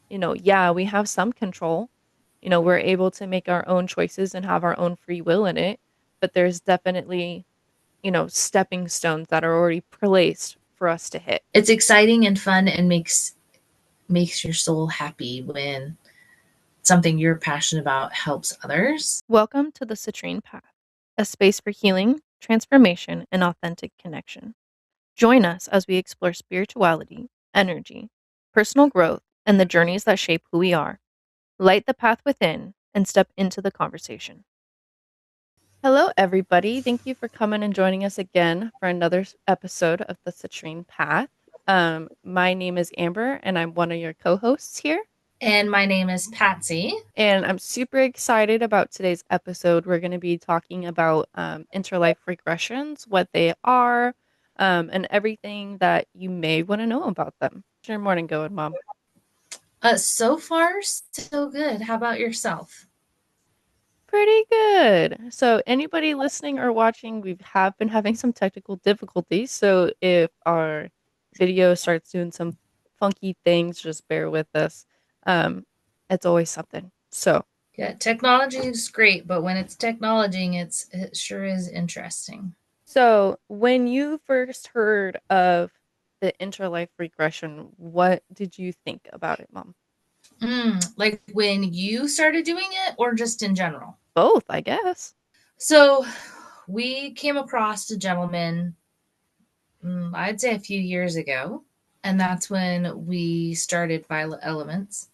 yeah, we have some control. We're able to make our own choices and have our own free will in it, but there's definitely, stepping stones that are already placed for us to hit. It's exciting and fun and makes your soul happy when something you're passionate about helps others. Welcome to the Citrine Path, a space for healing, transformation, and authentic connection. Join us as we explore spirituality, energy, personal growth, and the journeys that shape who we are. Light the path within and step into the conversation. Hello, everybody. Thank you for coming and joining us again for another episode of the Citrine Path. My name is Amber, and I'm one of your co hosts here. And my name is Patsy. And I'm super excited about today's episode. We're going to be talking about interlife regressions, what they are, and everything that you may want to know about them. How's your morning going, Mom? So far, so good. How about yourself? Pretty good. So, anybody listening or watching, we have been having some technical difficulties. So, if our video starts doing some funky things, just bear with us. Um, it's always something. So, Yeah, technology is great, but when it's technology, it sure is interesting. when you first heard of the interlife regression, what did you think about it, Mom? Like when you started doing it, or just in general? Both, I guess. So we came across a gentleman, I'd say a few years ago, and that's when we started Violet Elements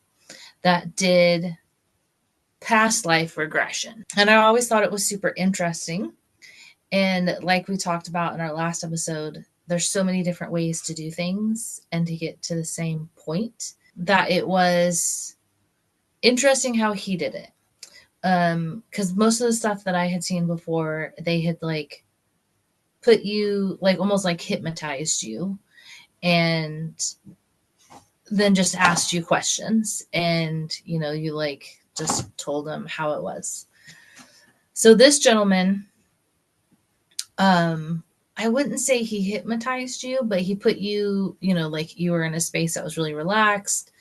that did past life regression. And I always thought it was super interesting. And like we talked about in our last episode, there's so many different ways to do things and to get to the same point that it was interesting how he did it. Because most of the stuff that I had seen before, they had like put you like almost like hypnotized you and then just asked you questions and you like just told them how it was. So this gentleman, um I wouldn't say he hypnotized you, but he put you, like you were in a space that was really relaxed.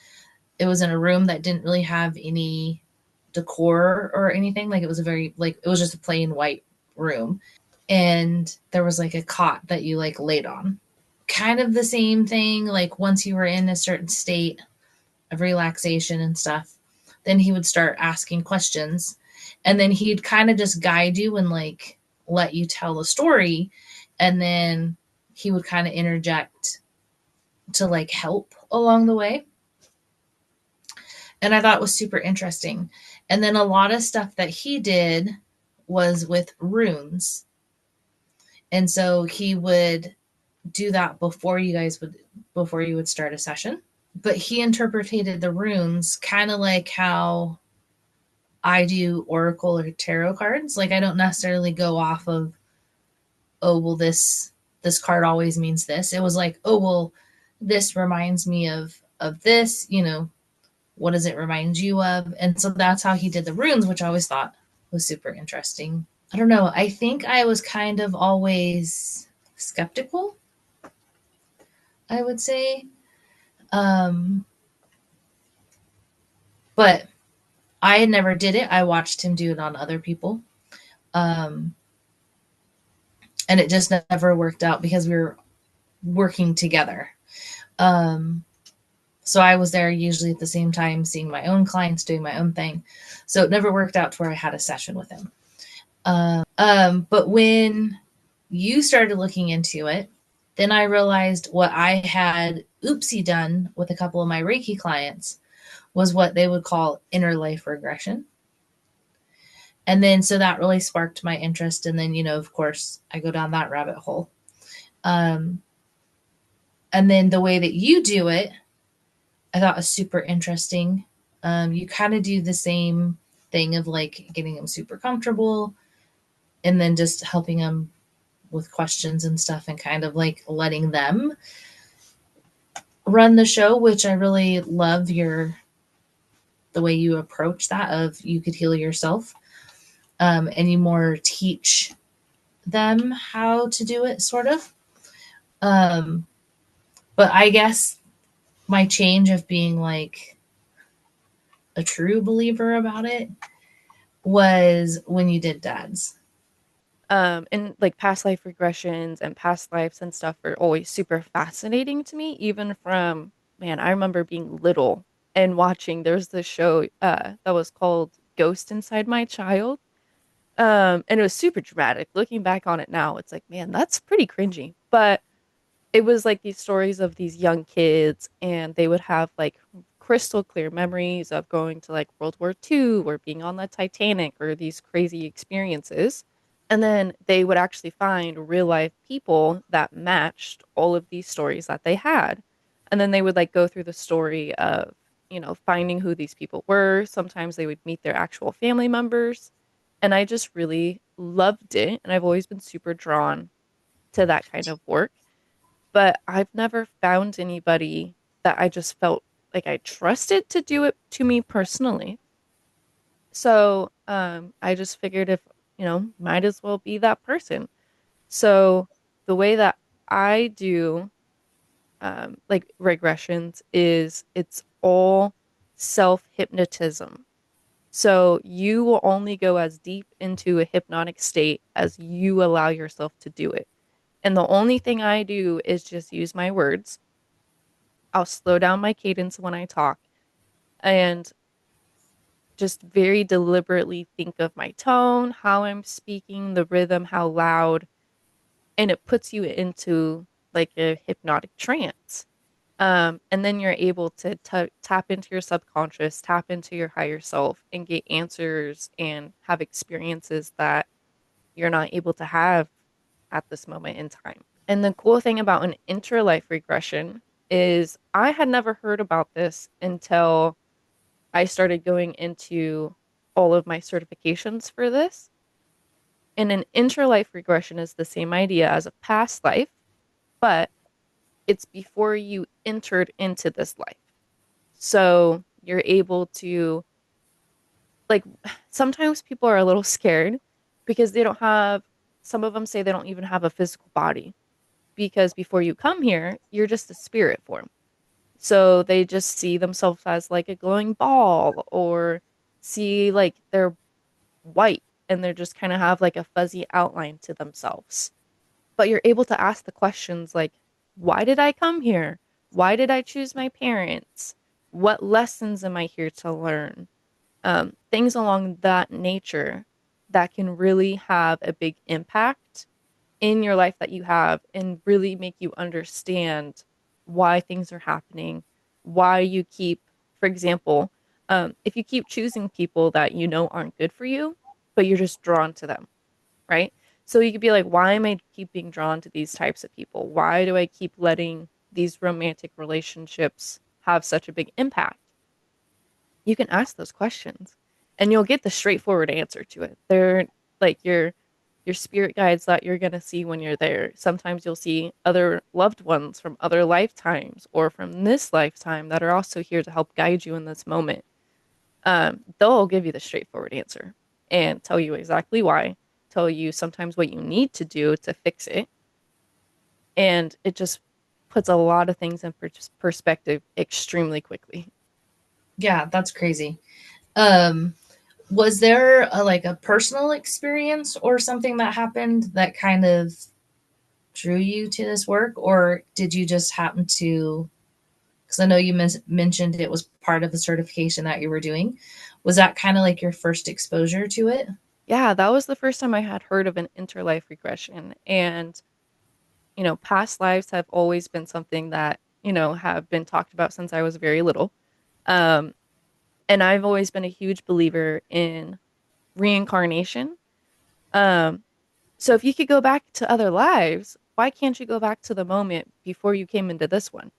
It was in a room that didn't really have any decor or anything. Like it was a very like it was just a plain white room. And there was like a cot that you like laid on. Kind of the same thing, like once you were in a certain state of relaxation and stuff, then he would start asking questions. And then he'd kind of just guide you and like let you tell the story. And then he would kind of interject to like help along the way. And I thought it was super interesting. And then a lot of stuff that he did was with runes. And so he would do that before you would start a session. But he interpreted the runes kind of like how I do oracle or tarot cards. Like I don't necessarily go off of, oh well, this card always means this. It was like, oh well, this reminds me of this, what does it remind you of? And so that's how he did the runes, which I always thought was super interesting. I don't know. I think I was kind of always skeptical, I would say. Um, but I never did it. I watched him do it on other people. Um, and it just never worked out because we were working together. Um, so I was there usually at the same time, seeing my own clients, doing my own thing. So it never worked out to where I had a session with him. But when you started looking into it, then I realized what I had oopsie done with a couple of my Reiki clients was what they would call inner life regression. And then so that really sparked my interest. And then, of course, I go down that rabbit hole. Um, and then the way that you do it, I thought was super interesting. You kind of do the same thing of like getting them super comfortable and then just helping them with questions and stuff and kind of like letting them run the show, which I really love the way you approach that of you could heal yourself. And you more teach them how to do it sort of. But I guess my change of being like a true believer about it was when you did dad's. And like past life regressions and past lives and stuff are always super fascinating to me, even from, man, I remember being little and watching, there's this show that was called Ghost Inside My Child. And it was super dramatic. Looking back on it now, it's like, man, that's pretty cringy. But it was like these stories of these young kids, and they would have like crystal clear memories of going to like World War II or being on the Titanic or these crazy experiences. And then they would actually find real life people that matched all of these stories that they had. And then they would like go through the story of, finding who these people were. Sometimes they would meet their actual family members. And I just really loved it. And I've always been super drawn to that kind of work. But I've never found anybody that I just felt like I trusted to do it to me personally. So I just figured if, might as well be that person. So the way that I do like regressions is it's all self hypnotism. So you will only go as deep into a hypnotic state as you allow yourself to do it. And the only thing I do is just use my words. I'll slow down my cadence when I talk and just very deliberately think of my tone, how I'm speaking, the rhythm, how loud, and it puts you into like a hypnotic trance. And then you're able to tap into your subconscious, tap into your higher self, and get answers and have experiences that you're not able to have at this moment in time. And the cool thing about an interlife regression is I had never heard about this until I started going into all of my certifications for this. And an interlife regression is the same idea as a past life, but it's before you entered into this life. So you're able to, like, sometimes people are a little scared because they don't have, some of them say they don't even have a physical body because before you come here, you're just a spirit form. So they just see themselves as like a glowing ball or see like they're white and they're just kind of have like a fuzzy outline to themselves. But you're able to ask the questions like, why did I come here? Why did I choose my parents? What lessons am I here to learn? Things along that nature that can really have a big impact in your life that you have and really make you understand why things are happening, why you keep, for example, if you keep choosing people that you know aren't good for you, but you're just drawn to them, right? So you could be like, why am I keep being drawn to these types of people? Why do I keep letting these romantic relationships have such a big impact? You can ask those questions and you'll get the straightforward answer to it. They're like your spirit guides that you're going to see when you're there. Sometimes you'll see other loved ones from other lifetimes or from this lifetime that are also here to help guide you in this moment. They'll give you the straightforward answer and tell you exactly why, tell you sometimes what you need to do to fix it. And it just puts a lot of things in perspective extremely quickly. Yeah, that's crazy. Um, was there like a personal experience or something that happened that kind of drew you to this work, or did you just happen to? Because I know you mentioned it was part of the certification that you were doing. Was that kind of like your first exposure to it? Yeah, that was the first time I had heard of an interlife regression. And, past lives have always been something that, have been talked about since I was very little. Um, and I've always been a huge believer in reincarnation. Um, so if you could go back to other lives, why can't you go back to the moment before you came into this one?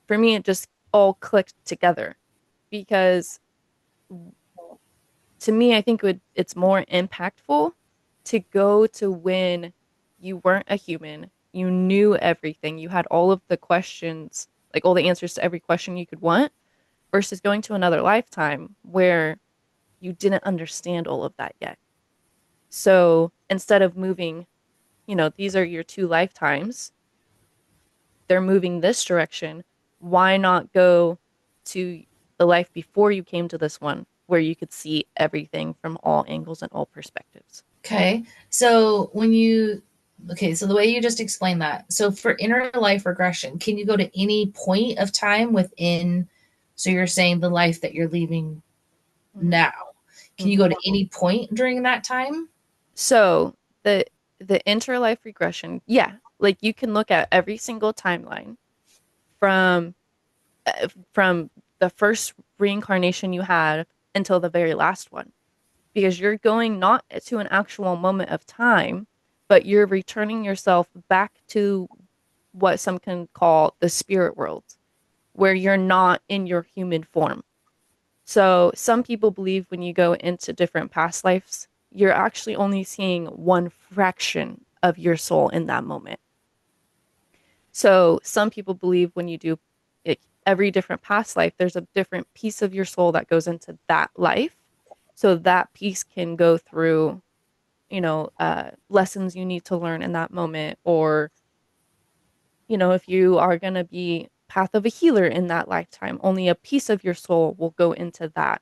For me, it just all clicked together because to me, I think it's more impactful to go to when you weren't a human, you knew everything, you had all of the questions, like all the answers to every question you could want, versus going to another lifetime where you didn't understand all of that yet. So instead of moving, these are your two lifetimes, they're moving this direction. Why not go to the life before you came to this one, where you could see everything from all angles and all perspectives. Okay. So when you, okay, so the way you just explained that. So for inner life regression, can you go to any point of time within, so you're saying the life that you're leaving Mm-hmm. now, can you Mm-hmm. go to any point during that time? So the interlife regression, yeah, like you can look at every single timeline from from the first reincarnation you had until the very last one, because you're going not to an actual moment of time, but you're returning yourself back to what some can call the spirit world, where you're not in your human form. So some people believe when you go into different past lives, you're actually only seeing one fraction of your soul in that moment. So some people believe when you do it, every different past life, there's a different piece of your soul that goes into that life. So that piece can go through, lessons you need to learn in that moment, or if you are going to be path of a healer in that lifetime, only a piece of your soul will go into that,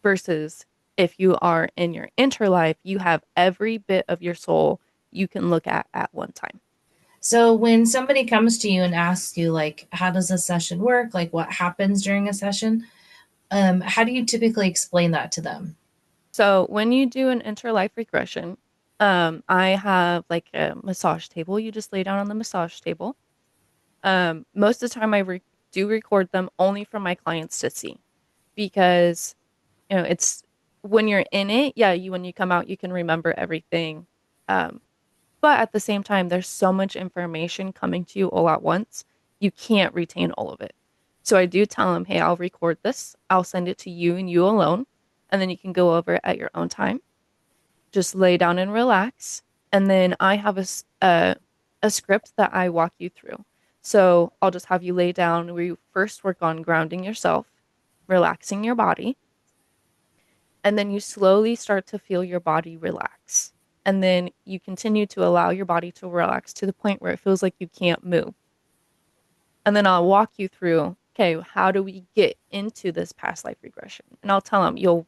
versus if you are in your interlife, you have every bit of your soul you can look at one time. So when somebody comes to you and asks you, like, how does a session work? Like, what happens during a session? How do you typically explain that to them? So when you do an interlife regression, I have like a massage table. You just lay down on the massage table. Most of the time, do record them only for my clients to see, because it's when you're in it, yeah, you when you come out, you can remember everything. Um, but at the same time, there's so much information coming to you all at once, you can't retain all of it. So I do tell them, hey, I'll record this, I'll send it to you and you alone, and then you can go over it at your own time. Just lay down and relax. And then I have a script that I walk you through. So I'll just have you lay down. We first work on grounding yourself, relaxing your body, and then you slowly start to feel your body relax. And then you continue to allow your body to relax to the point where it feels like you can't move. And then I'll walk you through, okay, how do we get into this past life regression? And I'll tell them,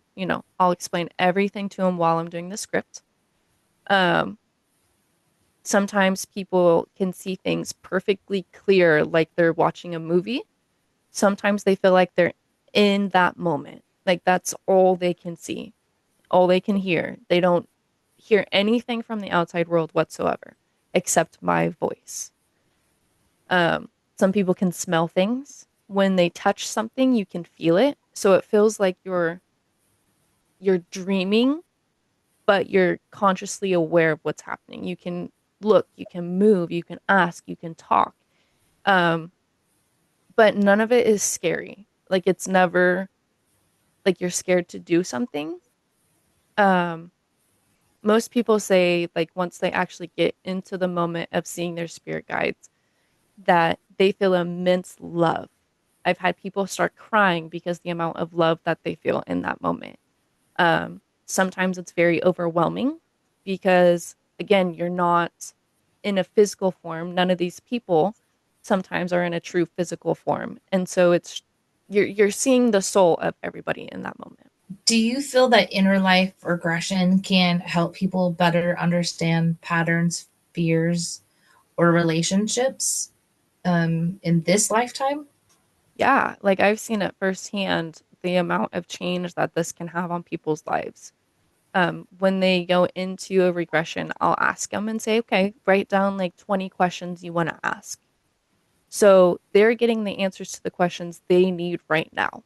I'll explain everything to them while I'm doing the script. Um, Sometimes people can see things perfectly clear, like they're watching a movie. Sometimes they feel like they're in that moment. Like that's all they can see, all they can hear. They don't hear anything from the outside world whatsoever, except my voice. Some people can smell things. When they touch something, you can feel it. So it feels like you're dreaming, but you're consciously aware of what's happening. You can look, you can move, you can ask, you can talk. Um, but none of it is scary. Like it's never like you're scared to do something. Um, Most people say like once they actually get into the moment of seeing their spirit guides, that they feel immense love. I've had people start crying because the amount of love that they feel in that moment. Sometimes it's very overwhelming because, again, you're not in a physical form. None of these people sometimes are in a true physical form, and so you're seeing the soul of everybody in that moment. Do you feel that inner life regression can help people better understand patterns, fears, or relationships in this lifetime? Yeah, like I've seen it firsthand, the amount of change that this can have on people's lives. When they go into a regression, I'll ask them and say, okay, write down like 20 questions you want to ask. So they're getting the answers to the questions they need right now.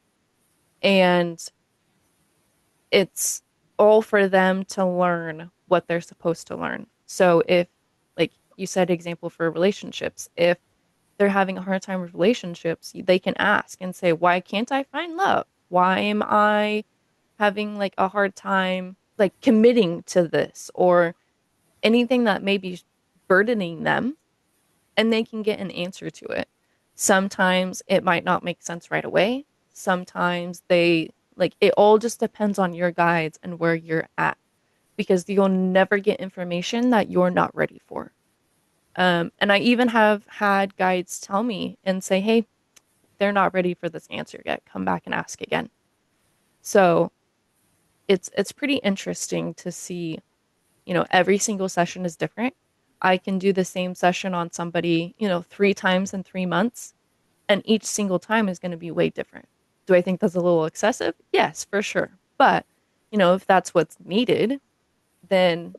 And it's all for them to learn what they're supposed to learn. So if, like you said, example for relationships, if they're having a hard time with relationships, they can ask and say, why can't I find love? Why am I having like a hard time like committing to this, or anything that may be burdening them, and they can get an answer to it. Sometimes it might not make sense right away. Sometimes it all just depends on your guides and where you're at, because you'll never get information that you're not ready for. And I even have had guides tell me and say, hey, they're not ready for this answer yet. Come back and ask again. So it's pretty interesting to see, every single session is different. I can do the same session on somebody, 3 times in 3 months, and each single time is going to be way different. Do I think that's a little excessive? Yes, for sure. But, if that's what's needed, then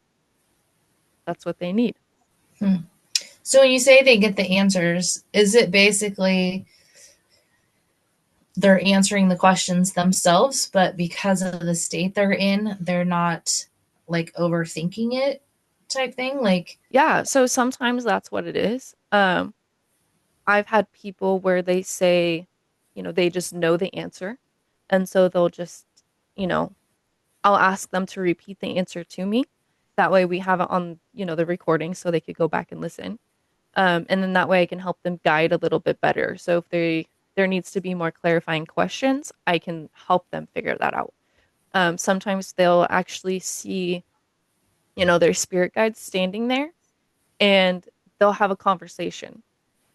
that's what they need. Hmm. So when you say they get the answers, is it basically they're answering the questions themselves, but because of the state they're in, they're not like overthinking it type thing? Like, Yeah, so sometimes that's what it is. I've had people where they say, they just know the answer. And so they'll just, you know, I'll ask them to repeat the answer to me. That way we have it on, the recording so they could go back and listen. And then that way I can help them guide a little bit better. So if there needs to be more clarifying questions, I can help them figure that out. Sometimes they'll actually see, their spirit guides standing there and they'll have a conversation.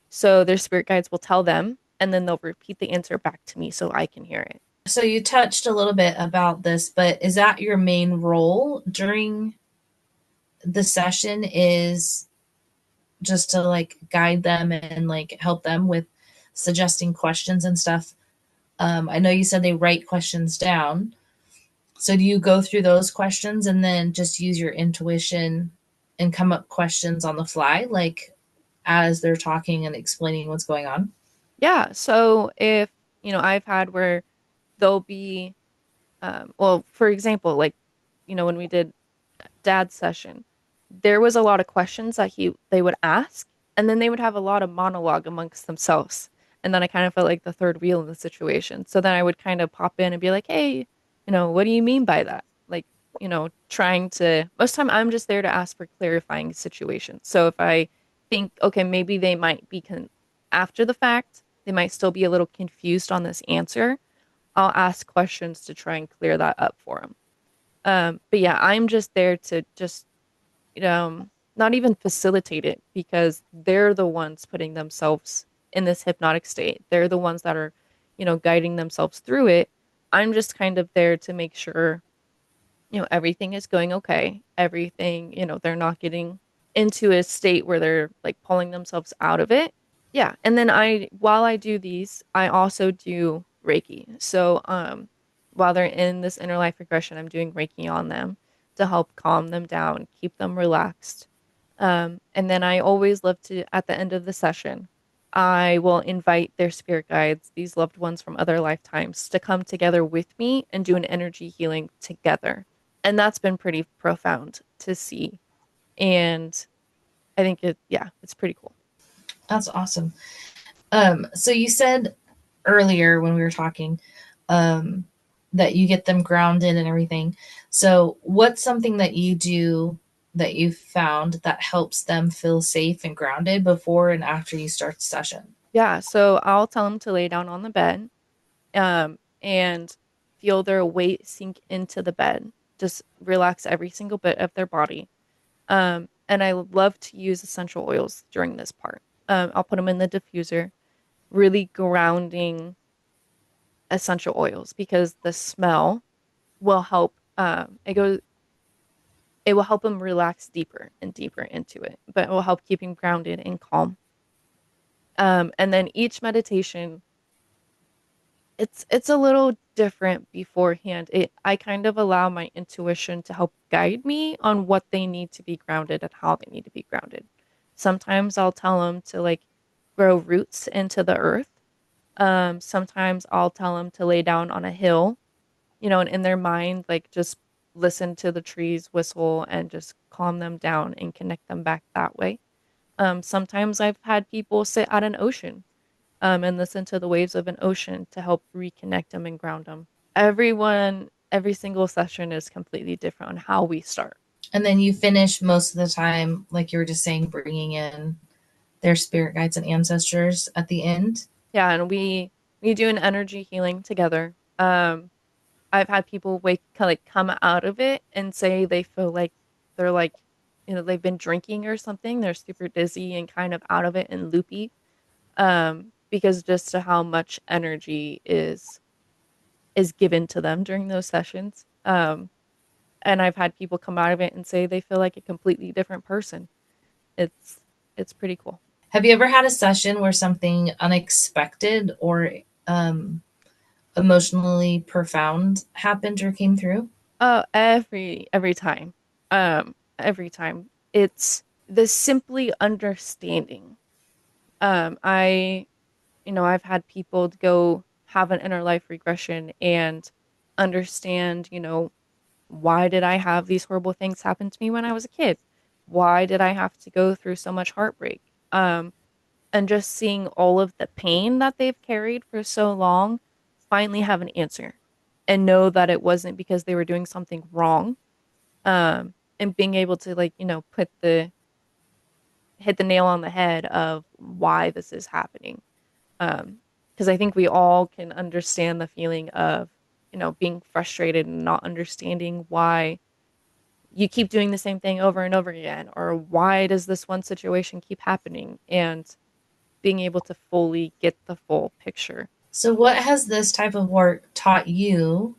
So their spirit guides will tell them, and then they'll repeat the answer back to me so I can hear it. so you touched a little bit about this, but is that your main role during the session is just to like guide them and like help them with suggesting questions and stuff? I know you said they write questions down. So do you go through those questions and then just use your intuition and come up questions on the fly, like as they're talking and explaining what's going on? Yeah. So if, I've had where they'll be, well, for example, like, when we did dad's session, there was a lot of questions that they would ask, and then they would have a lot of monologue amongst themselves. And then I kind of felt like the third wheel in the situation. So then I would kind of pop in and be like, hey, what do you mean by that? Like, trying to, most time I'm just there to ask for clarifying situations. So if I think, okay, maybe they might be after the fact, they might still be a little confused on this answer. I'll ask questions to try and clear that up for them. But yeah, I'm just there to just, not even facilitate it because they're the ones putting themselves in this hypnotic state. They're the ones that are, guiding themselves through it. I'm just kind of there to make sure, everything is going okay. Everything, they're not getting into a state where they're like pulling themselves out of it. Yeah. And then while I do these, I also do Reiki. So, while they're in this inner life regression, I'm doing Reiki on them to help calm them down, keep them relaxed. And then I always love to, at the end of the session, I will invite their spirit guides, these loved ones from other lifetimes, to come together with me and do an energy healing together. And that's been pretty profound to see. And I think yeah, it's pretty cool. That's awesome. So you said earlier when we were talking, um, that you get them grounded and everything. So what's something that you do that you've found that helps them feel safe and grounded before and after you start the session? Yeah, so I'll tell them to lay down on the bed, and feel their weight sink into the bed. Just relax every single bit of their body. And I love to use essential oils during this part. I'll put them in the diffuser, really grounding essential oils because the smell will help. It will help them relax deeper and deeper into it, but it will help keep them grounded and calm. And then each meditation, it's a little different beforehand. I kind of allow my intuition to help guide me on what they need to be grounded and how they need to be grounded. Sometimes I'll tell them to like grow roots into the earth. Sometimes I'll tell them to lay down on a hill, and in their mind, like just listen to the trees whistle and just calm them down and connect them back that way. Sometimes I've had people sit at an ocean, and listen to the waves of an ocean to help reconnect them and ground them. Every single session is completely different on how we start. And then you finish most of the time, like you were just saying, bringing in their spirit guides and ancestors at the end. Yeah, and we do an energy healing together. I've had people like come out of it and say they feel like they're like, they've been drinking or something. They're super dizzy and kind of out of it and loopy. because just to how much energy is given to them during those sessions. And I've had people come out of it and say they feel like a completely different person. It's it's pretty cool. Have you ever had a session where something unexpected or um, emotionally profound happened or came through? Oh, every time. Every time. It's the simply understanding. I I've had people go have an inner life regression and understand, why did I have these horrible things happen to me when I was a kid? Why did I have to go through so much heartbreak? And just seeing all of the pain that they've carried for so long finally have an answer and know that it wasn't because they were doing something wrong. And being able to like, put the hit the nail on the head of why this is happening. Because I think we all can understand the feeling of, being frustrated and not understanding why you keep doing the same thing over and over again, or why does this one situation keep happening, and being able to fully get the full picture. So, what has this type of work taught you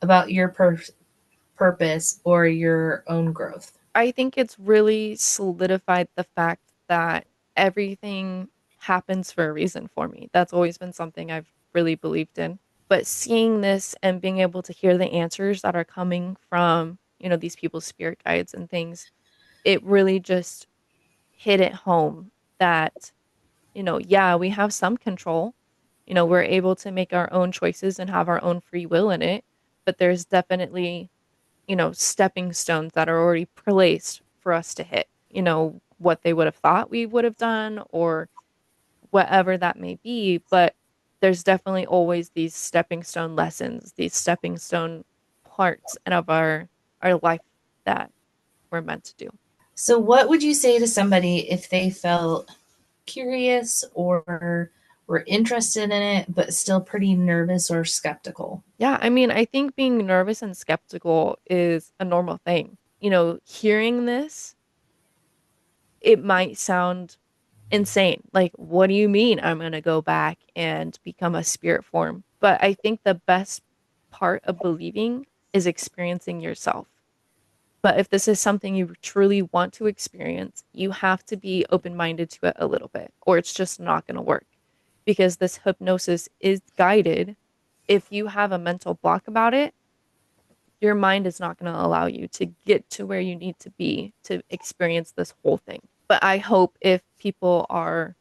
about your purpose or your own growth? I think it's really solidified the fact that everything happens for a reason for me. That's always been something I've really believed in. But seeing this and being able to hear the answers that are coming from, these people's spirit guides and things, it really just hit it home that, yeah, we have some control. We're able to make our own choices and have our own free will in it. But there's definitely, stepping stones that are already placed for us to hit, what they would have thought we would have done or whatever that may be. But there's definitely always these stepping stone lessons, these stepping stone parts of our life that we're meant to do. So, what would you say to somebody if they felt curious or were interested in it, but still pretty nervous or skeptical? Yeah, I mean, I think being nervous and skeptical is a normal thing. Hearing this, it might sound insane. Like, what do you mean I'm going to go back and become a spirit form? But I think the best part of believing is experiencing yourself. But if this is something you truly want to experience, you have to be open minded to it a little bit, or it's just not going to work because this hypnosis is guided. If you have a mental block about it, your mind is not going to allow you to get to where you need to be to experience this whole thing. But I hope if people are,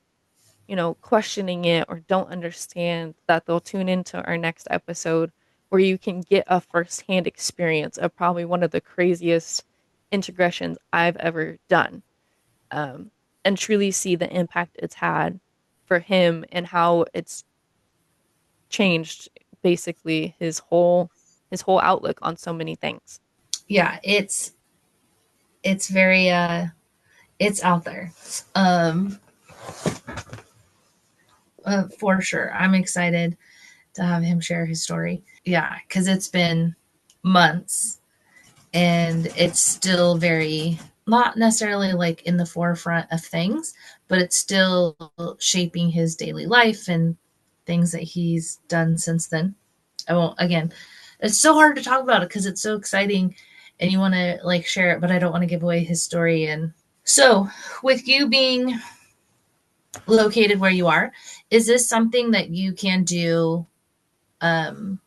questioning it or don't understand, that they'll tune into our next episode where you can get a firsthand experience of probably one of the craziest integressions I've ever done, um, and truly see the impact it's had for him and how it's changed basically his whole outlook on so many things. Yeah, it's very it's out there. Um for sure. I'm excited to have him share his story. Yeah, cuz it's been months and it's still very not necessarily like in the forefront of things, but it's still shaping his daily life and things that he's done since then. I won't again. It's so hard to talk about it because it's so exciting and you want to like share it, but I don't want to give away his story. And so, with you being located where you are, is this something that you can do um,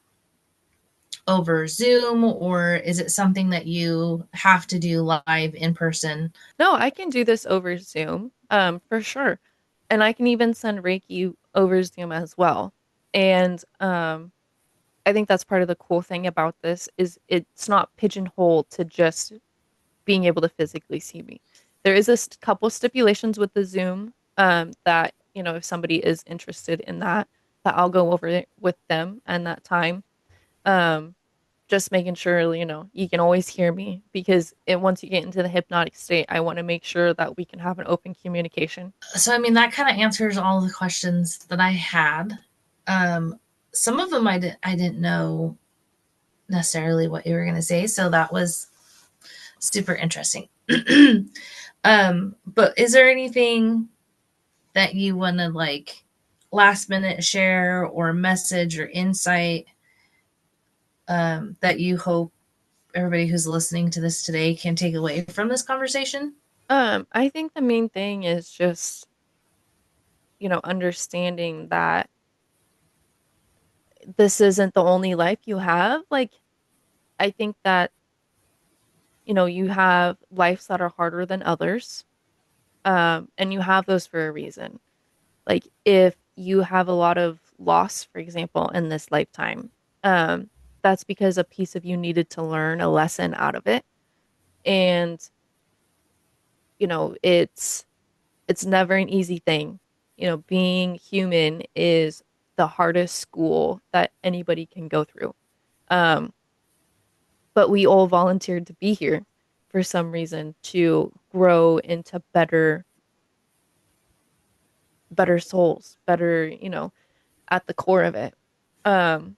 over Zoom, or is it something that you have to do live in person? No, I can do this over Zoom, for sure. And I can even send Reiki over Zoom as well. And I think that's part of the cool thing about this is it's not pigeonholed to just being able to physically see me. There is a couple stipulations with the Zoom, that, if somebody is interested in that, that I'll go over it with them and that time. Um, just making sure, you can always hear me because once you get into the hypnotic state, I want to make sure that we can have an open communication. So, I mean, that kind of answers all the questions that I had. Um, some of them I didn't know necessarily what you were going to say, so that was super interesting. But is there anything that you want to like last minute share or message or insight that you hope everybody who's listening to this today can take away from this conversation? I think the main thing is just, understanding that this isn't the only life you have. Like, I think that, you have lives that are harder than others. And you have those for a reason. Like, if you have a lot of loss, for example, in this lifetime, um, that's because a piece of you needed to learn a lesson out of it. And, it's never an easy thing. Being human is the hardest school that anybody can go through. Um, but we all volunteered to be here for some reason to grow into better souls, better, at the core of it. Um,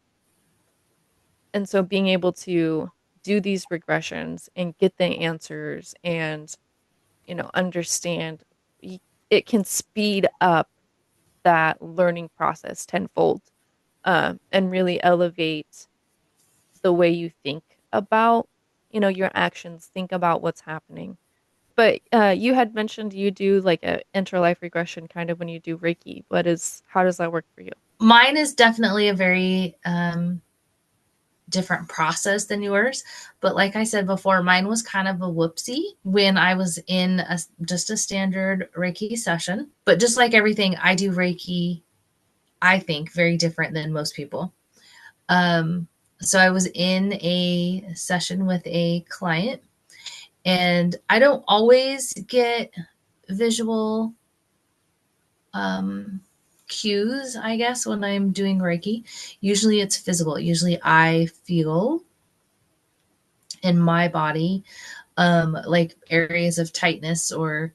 and so being able to do these regressions and get the answers and, understand it can speed up that learning process tenfold, and really elevate the way you think about, your actions, think about what's happening. But you had mentioned you do like a interlife regression kind of when you do Reiki. How does that work for you? Mine is definitely a very different process than yours. But like I said before, mine was kind of a whoopsie when I was in just a standard Reiki session. But just like everything, I do Reiki, I think, very different than most people. Um, so I was in a session with a client, and I don't always get visual um, cues, I guess, when I'm doing Reiki. Usually it's physical. Usually I feel in my body like areas of tightness or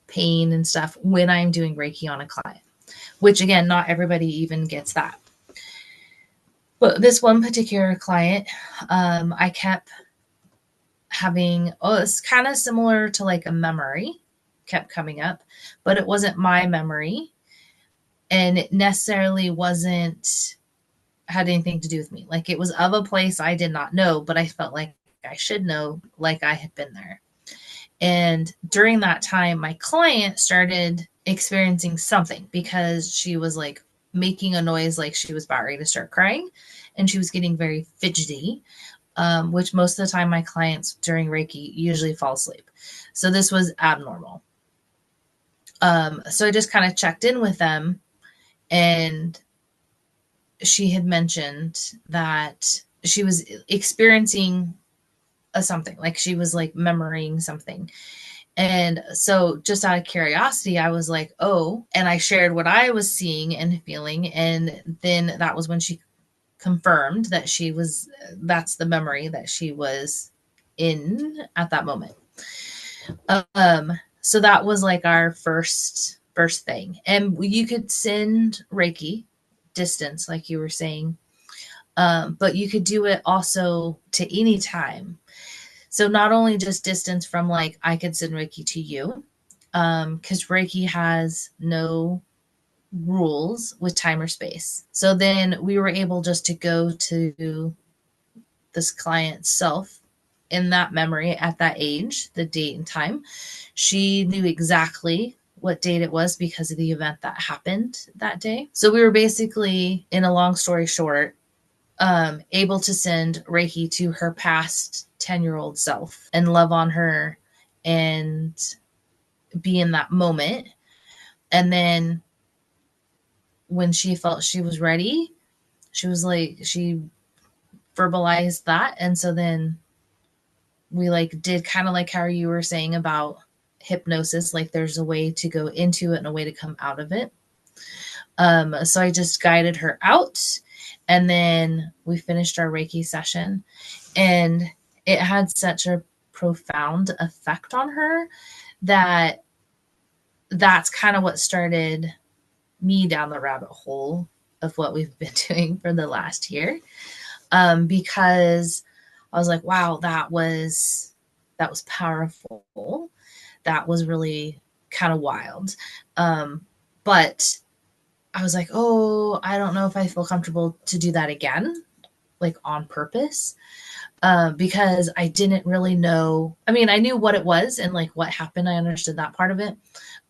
pain and stuff when I'm doing Reiki on a client, which again, not everybody even gets that. But this one particular client, I kept having, it's kind of similar to like a memory kept coming up, but it wasn't my memory. And it necessarily wasn't had anything to do with me. Like it was of a place I did not know, but I felt like I should know, like I had been there. And during that time, my client started experiencing something because she was like making a noise like she was about ready to start crying. And she was getting very fidgety, which most of the time my clients during Reiki usually fall asleep. So this was abnormal. So I just kind of checked in with them, and she had mentioned that she was experiencing something, like she was like memorying something. And so just out of curiosity, I was like, oh, and I shared what I was seeing and feeling. And then that was when she confirmed that that's the memory that she was in at that moment. So that was like our first thing. And you could send Reiki distance, like you were saying, but you could do it also to any time. So not only just distance from like I could send Reiki to you, because Reiki has no rules with time or space. So then we were able just to go to this client's self in that memory at that age, the date and time. She knew exactly what date it was because of the event that happened that day. So we were basically, in a long story short, able to send Reiki to her past 10-year-old self and love on her and be in that moment. And then when she felt she was ready, she was like, she verbalized that. And so then we like did kind of like how you were saying about hypnosis, like there's a way to go into it and a way to come out of it. So I just guided her out, and then we finished our Reiki session, and it had such a profound effect on her that that's kind of what started me down the rabbit hole of what we've been doing for the last year. Because I was like, wow, that was powerful. That was really kind of wild. But I was like, oh, I don't know if I feel comfortable to do that again, like on purpose, because I didn't really know. I mean, I knew what it was and like what happened. I understood that part of it.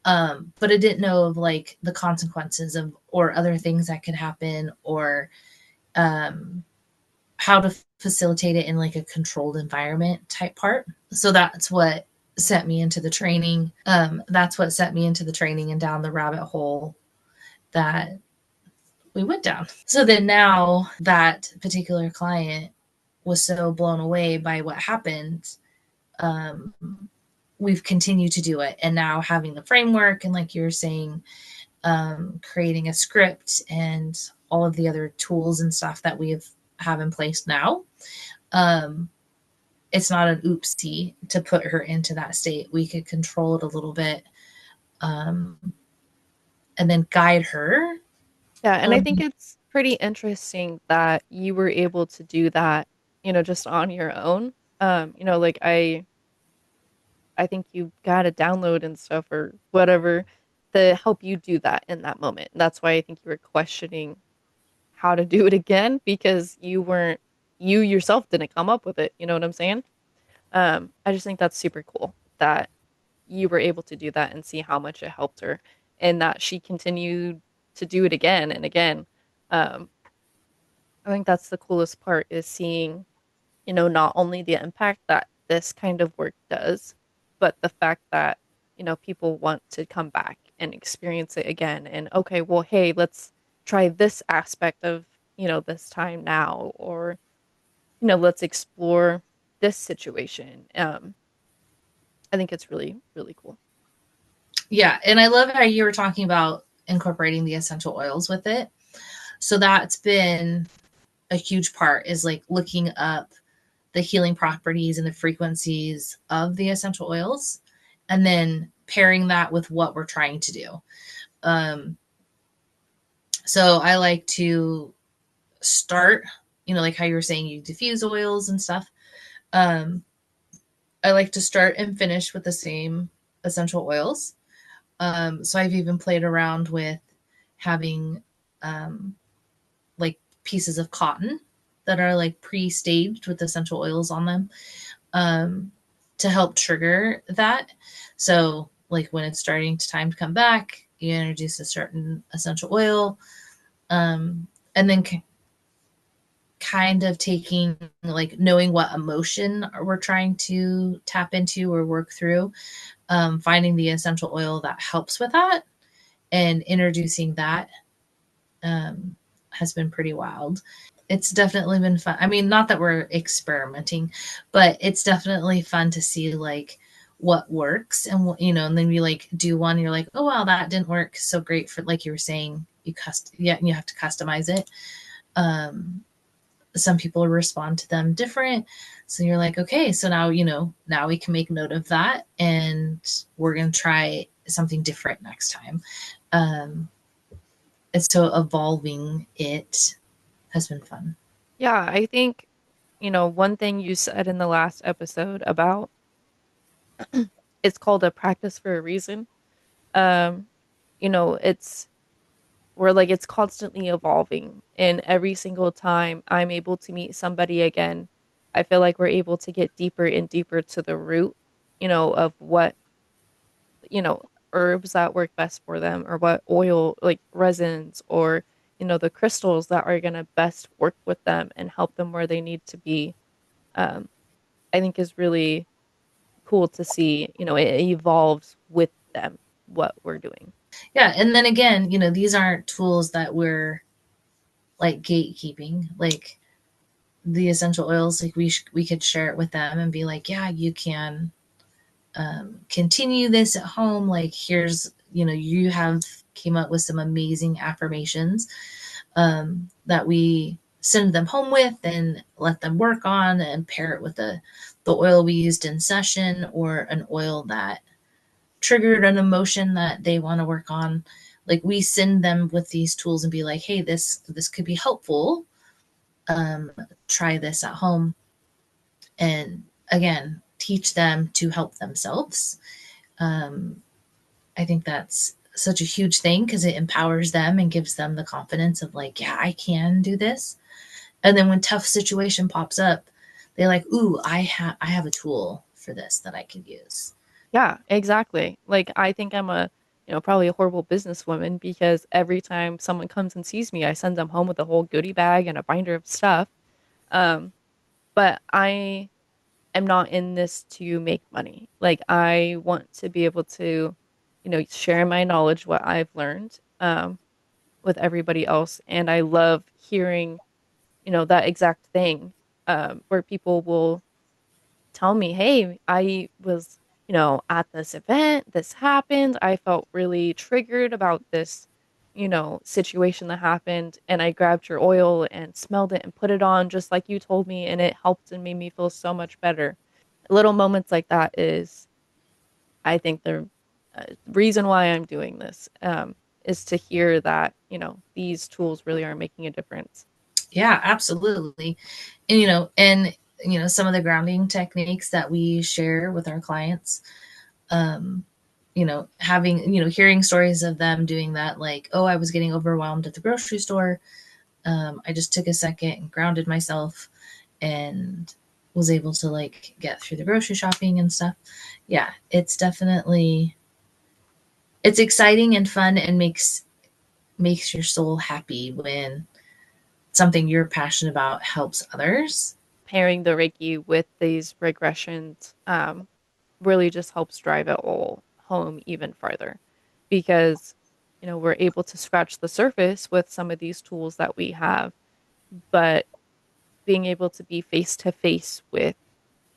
But I didn't know of like the consequences of or other things that could happen or um, how to facilitate it in like a controlled environment type part. So that's what set me into the training. That's what set me into the training and down the rabbit hole that we went down. So then now that particular client was so blown away by what happened, um, we've continued to do it. And now having the framework and like you were saying, creating a script and all of the other tools and stuff that we have in place now. Um, it's not an oopsie to put her into that state. We could control it a little bit, um, and then guide her. Yeah, and I think Um, it's pretty interesting that you were able to do that, just on your own. Like I think you got a download and stuff or whatever to help you do that in that moment. And that's why I think you were questioning how to do it again because you yourself didn't come up with it. You know what I'm saying? I just think that's super cool that you were able to do that and see how much it helped her and that she continued to do it again and again. Um, I think that's the coolest part is seeing, not only the impact that this kind of work does, but the fact that, people want to come back and experience it again. And okay, well, hey, let's try this aspect of, this time now, or, let's explore this situation. I think it's really, really cool. yeah, and I love how you were talking about incorporating the essential oils with it. So that's been a huge part is like looking up the healing properties and the frequencies of the essential oils and then pairing that with what we're trying to do. Um, so I like to start, like how you were saying you diffuse oils and stuff. Um, I like to start and finish with the same essential oils. So I've even played around with having um, like pieces of cotton that are like pre-staged with essential oils on them, um, to help trigger that. So like when it's starting to time to come back, you introduce a certain essential oil, and then kind of taking like knowing what emotion we're trying to tap into or work through, finding the essential oil that helps with that and introducing that, has been pretty wild. It's definitely been fun. I mean, not that we're experimenting, but it's definitely fun to see like what works and and then you like do one, you're like, oh wow, that didn't work so great for like you were saying, yeah, you have to customize it. Um, some people respond to them different. So you're like, okay, so now, now we can make note of that and we're going to try something different next time. Um, and so evolving it has been fun. Yeah, I think, one thing you said in the last episode about it's called a practice for a reason. Um, it's where like it's constantly evolving, and every single time I'm able to meet somebody again, I feel like we're able to get deeper and deeper to the root, of what, you know, herbs that work best for them or what oil, like resins or, the crystals that are going to best work with them and help them where they need to be. Um, I think is really cool to see, it evolves with them, what we're doing. Yeah. And then again, these aren't tools that we're like gatekeeping. Like the essential oils, like we could share it with them and be like, yeah, you can continue this at home. Like here's, you have came up with some amazing affirmations, that we send them home with and let them work on and pair it with the oil we used in session or an oil that triggered an emotion that they want to work on. Like we send them with these tools and be like, hey, this could be helpful. Try this at home. And again, teach them to help themselves. um, I think that's such a huge thing because it empowers them and gives them the confidence of like, yeah, I can do this. And then when tough situation pops up, they're like, ooh, I have a tool for this that I could use. Yeah, exactly. Like I think I'm a, probably a horrible businesswoman because every time someone comes and sees me, I send them home with a whole goodie bag and a binder of stuff. Um, but I am not in this to make money. Like I want to be able to, share my knowledge, what I've learned, with everybody else. And I love hearing, that exact thing, where people will tell me, hey, I was, at this event, this happened. I felt really triggered about this, situation that happened. And I grabbed your oil and smelled it and put it on just like you told me. And it helped and made me feel so much better. Little moments like that is, I think, the reason why I'm doing this, is to hear that, these tools really are making a difference. Yeah, absolutely. And some of the grounding techniques that we share with our clients, um, having, hearing stories of them doing that, like, oh, I was getting overwhelmed at the grocery store. I just took a second and grounded myself and was able to like get through the grocery shopping and stuff. Yeah, it's definitely, it's exciting and fun and makes your soul happy when something you're passionate about helps others. Pairing the Reiki with these regressions, really just helps drive it all home even farther because, we're able to scratch the surface with some of these tools that we have, but being able to be face to face with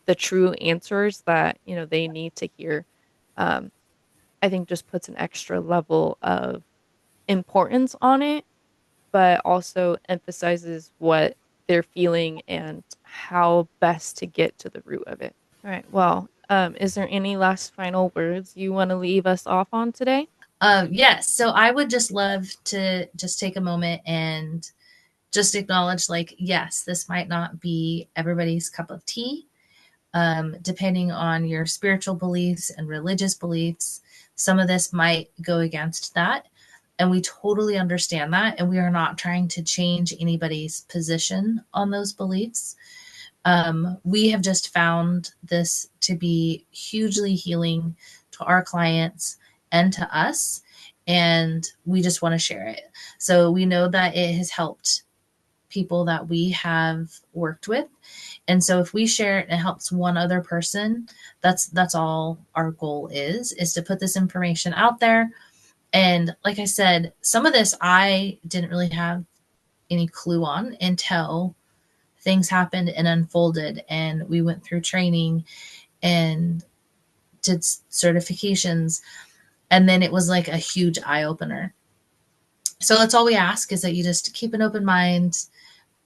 the true answers that, they need to hear, um, I think just puts an extra level of importance on it, but also emphasizes what they're feeling and how best to get to the root of it. All right. Well, is there any last final words you want to leave us off on today? Yes, so I would just love to just take a moment and just acknowledge, like, yes, this might not be everybody's cup of tea. Depending on your spiritual beliefs and religious beliefs, some of this might go against that. And we totally understand that. And we are not trying to change anybody's position on those beliefs. We have just found this to be hugely healing to our clients and to us. And we just want to share it. So we know that it has helped people that we have worked with. And so if we share it and it helps one other person, that's all our goal is to put this information out there. And like I said, some of this I didn't really have any clue on until things happened and unfolded and we went through training and did certifications, and then it was like a huge eye opener. So that's all we ask, is that you just keep an open mind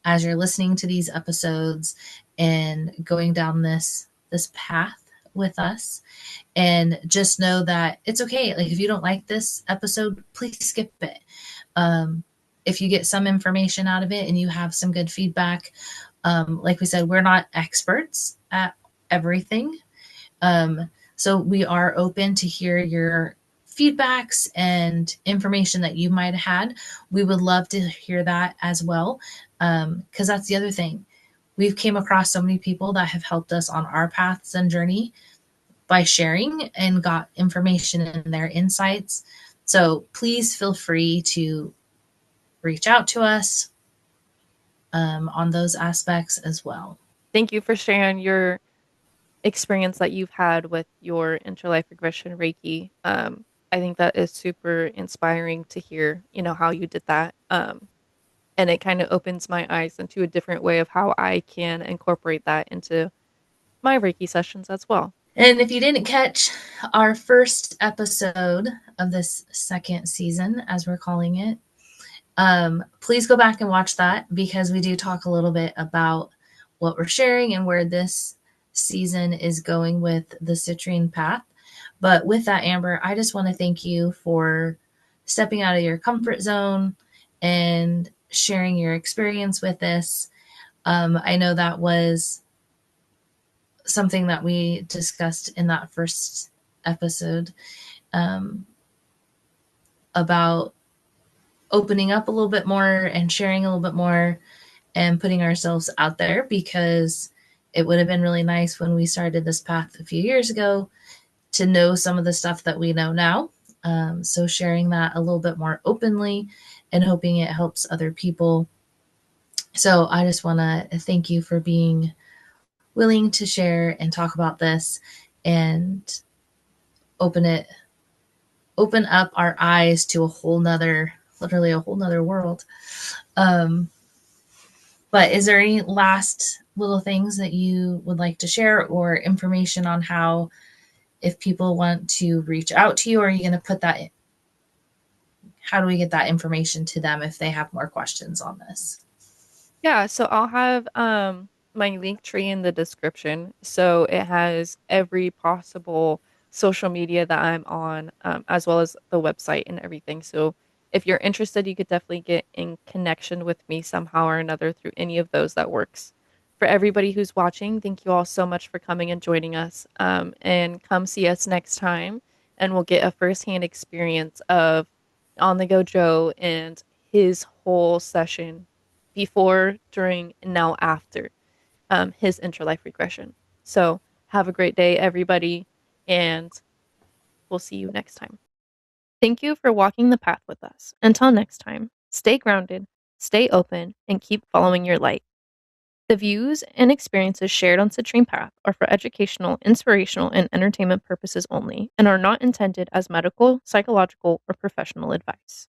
as you're listening to these episodes and going down this path with us, and just know that it's okay. Like, if you don't like this episode, please skip it. If you get some information out of it and you have some good feedback, like we said, we're not experts at everything. So we are open to hear your feedbacks and information that you might have had. We would love to hear that as well, because that's the other thing. We've came across so many people that have helped us on our paths and journey by sharing and got information and their insights. So please feel free to reach out to us on those aspects as well. Thank you for sharing your experience that you've had with your interlife regression Reiki. I think that is super inspiring to hear, how you did that. And it kind of opens my eyes into a different way of how I can incorporate that into my Reiki sessions as well. And if you didn't catch our first episode of this second season, as we're calling it, please go back and watch that, because we do talk a little bit about what we're sharing and where this season is going with the Citrine Path. But with that, Amber, I just want to thank you for stepping out of your comfort zone and sharing your experience with this. I know that was something that we discussed in that first episode. Um, about opening up a little bit more and sharing a little bit more and putting ourselves out there, because it would have been really nice when we started this path a few years ago to know some of the stuff that we know now. So sharing that a little bit more openly and hoping it helps other people. So I just want to thank you for being willing to share and talk about this and open it open up our eyes to a whole nother, literally a whole nother world. um, but is there any last little things that you would like to share, or information on how, if people want to reach out to you, are you going to put that in? How do we get that information to them if they have more questions on this? Yeah, so I'll have my link tree in the description. So it has every possible social media that I'm on, as well as the website and everything. So if you're interested, you could definitely get in connection with me somehow or another through any of those that works. For everybody who's watching, thank you all so much for coming and joining us. And come see us next time, and we'll get a firsthand experience of On the Go Joe and his whole session before, during, and now after his interlife regression. So have a great day, everybody, and we'll see you next time. Thank you for walking the path with us. Until next time, stay grounded, stay open, and keep following your light. The views and experiences shared on Citrine Path are for educational, inspirational, and entertainment purposes only, and are not intended as medical, psychological, or professional advice.